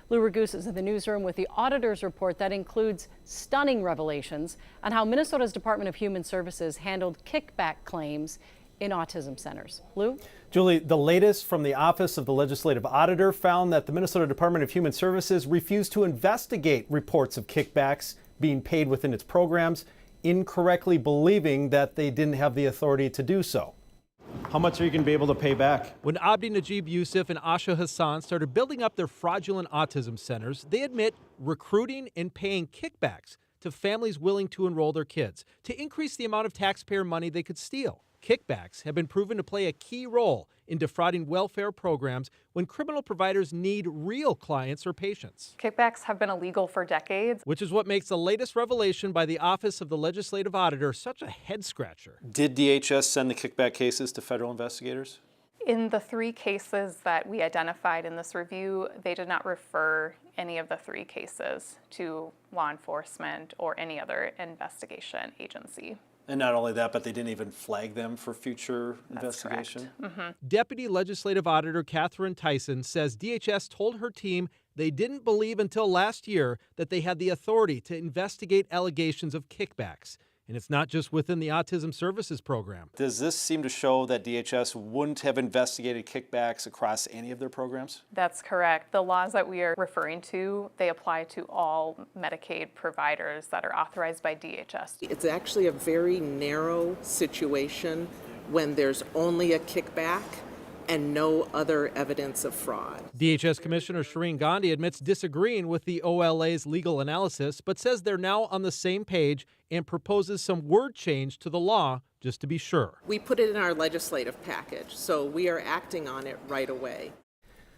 Lou Raguse is in the newsroom with the auditor's report that includes stunning revelations on how Minnesota's Department of Human Services handled kickback claims in autism centers. Lou? Julie, the latest from the Office of the Legislative Auditor found that the Minnesota Department of Human Services refused to investigate reports of kickbacks being paid within its programs, incorrectly believing that they didn't have the authority to do so. How much are you going to be able to pay back? When Abdi Najib Yusuf and Asha Hassan started building up their fraudulent autism centers, they admit recruiting and paying kickbacks to families willing to enroll their kids to increase the amount of taxpayer money they could steal. Kickbacks have been proven to play a key role in defrauding welfare programs when criminal providers need real clients or patients. Kickbacks have been illegal for decades. Which is what makes the latest revelation by the Office of the Legislative Auditor such a head-scratcher. Did DHS send the kickback cases to federal investigators? In the 3 cases that we identified in this review, they did not refer any of the 3 cases to law enforcement or any other investigation agency. And not only that, but they didn't even flag them for future That's investigation? correct. Deputy Legislative Auditor Catherine Tyson says DHS told her team they didn't believe until last year that they had the authority to investigate allegations of kickbacks. And it's not just within the Autism Services Program. Does this seem to show that DHS wouldn't have investigated kickbacks across any of their programs? That's correct. The laws that we are referring to, they apply to all Medicaid providers that are authorized by DHS. It's actually a very narrow situation when there's only a kickback and no other evidence of fraud. DHS Commissioner Shireen Gandhi admits disagreeing with the OLA's legal analysis, but says they're now on the same page and proposes some word change to the law just to be sure. We put it in our legislative package, so we are acting on it right away.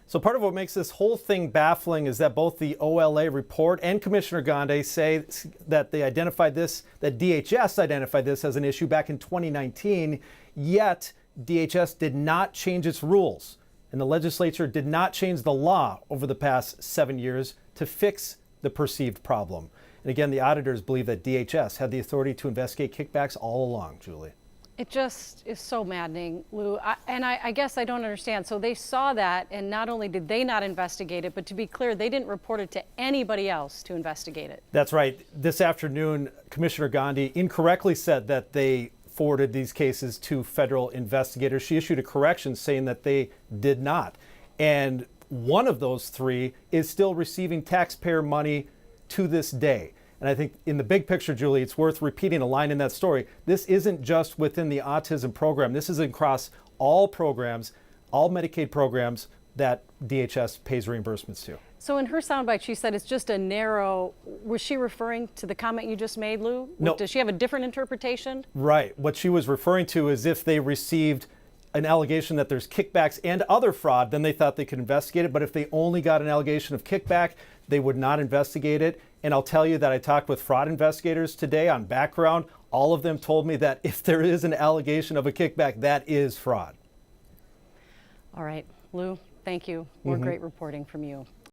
So part of what makes this whole thing baffling is that both the OLA report and Commissioner Gandhi say that they identified this, that DHS identified this as an issue back in 2019, yet DHS did not change its rules, and the legislature did not change the law over the past 7 years to fix the perceived problem. And again, the auditors believe that DHS had the authority to investigate kickbacks all along, Julie. It just is so maddening, Lou. I guess I don't understand. So they saw that, and not only did they not investigate it, but to be clear, they didn't report it to anybody else to investigate it. That's right. This afternoon, Commissioner Gandhi incorrectly said that they forwarded these cases to federal investigators. She issued a correction saying that they did not. And one of those 3 is still receiving taxpayer money to this day. And I think in the big picture, Julie, it's worth repeating a line in that story. This isn't just within the autism program. This is across all programs, all Medicaid programs that DHS pays reimbursements to. So in her soundbite, she said it's just a narrow. Was she referring to the comment you just made, Lou? No. Does she have a different interpretation? Right. What she was referring to is if they received an allegation that there's kickbacks and other fraud, then they thought they could investigate it. But if they only got an allegation of kickback, they would not investigate it. And I'll tell you that I talked with fraud investigators today on background. All of them told me that if there is an allegation of a kickback, that is fraud. All right, Lou, thank you. More great reporting from you.